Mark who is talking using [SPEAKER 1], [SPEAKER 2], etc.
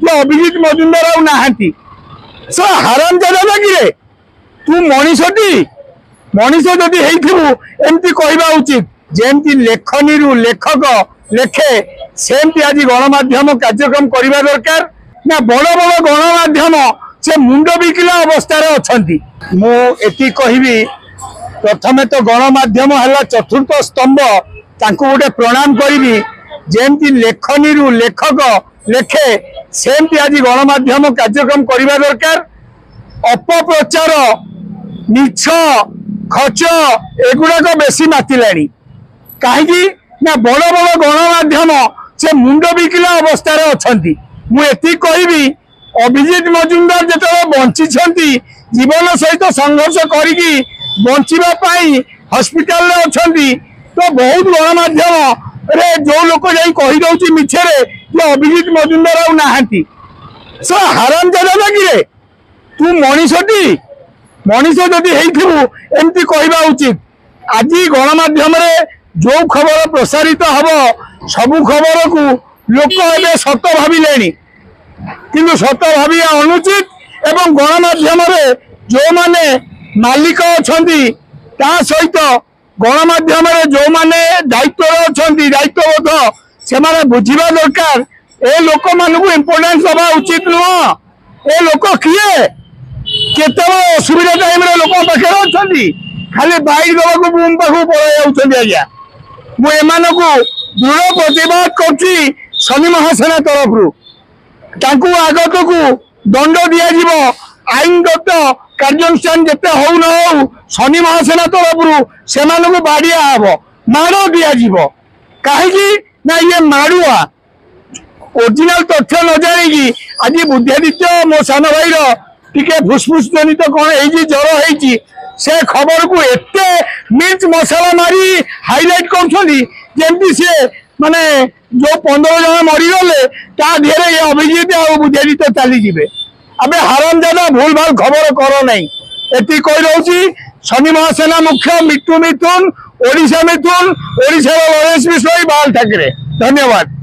[SPEAKER 1] कि अभिजीत मजुमदार आउ नाहांती सो हराम जादा कि तू मनीषटी मनीष जदि एमती कहवा उचित जेमती लेखनी लेखक लेखे सेमती आज गणमाध्यम कार्यक्रम करने दरकार ना बड़ बड़ गणमाध्यम से मुंड बिकिला अवस्था अच्छी मुझी कहबी प्रथमे तो गणमाध्यम है चतुर्थ स्तंभ तांको गोटे प्रणाम करी जेमती लेखनी लेखक लेखे सेमती आज गणमाध्यम कार्यक्रम करने दरकार अपप्रचार मिछ खच एगुड़ाक बेसी मातिलाणी कहीं ना बड़ बड़ गणमाध्यम से मुंड बिकिला अवस्था अच्छी मुझी कहबी अभिजीत मजुमदार जो बंची जीवन सहित संघर्ष करी बचाई हस्पिटाल अच्छा तो बहुत गणमाध्यम रे जो लोक जादे मिछरे कि अभिजीत मजुमदार आउ नाहांती सो हराम जादा कि तू मनीषटी मनीष जदि एमती कहवा उचित आज गणमाध्यम जो खबर प्रसारित हम सबू खबर को लोक ए सत भाविले किंतु सत भाविया अनुचित एवं गणमाध्यम जो माने मालिक अच्छा सहित गणमाध्यम जो माने दायित्व अच्छा दायित्वबोध से बुझा दरकार ए लोक मानू इम्पोर्टेंस दवा उचित नुह ए लोक किए केत असुविधा टाइम लोक पाखे अच्छा खाली बाइक दवा बुम पाख पलि आज्ञा मुझे दृढ़ प्रतिवाद कर शनि महासेना तरफ आगत को दंड दिज्व आईनगत कार्यानुष्ठान जिते हो न हो शनि महासेना तरफ से बाड़िया हम माड़ दिज्व कहीं ना ये माड़ुआ ओरिजिनल तथ्य न जानी आज बुद्धादित्य मो सान भाई टिके फुसफुस जनित कौन जर हो से खबर को एते मिर्च मसला मारी हाइलाइट करमती सी माने जो 15 जन मरीगले ताधे ये अभिजीत आ बुद्धादित्य चलीजे अबे हराम जादा भूल भाल खबर कर ना ये कही रोची शनि महासेना मुख्य मिट्टू मिथुन ओडिशा मिथुन ओडिशा लरेश विश्व बाल ठाकरे धन्यवाद।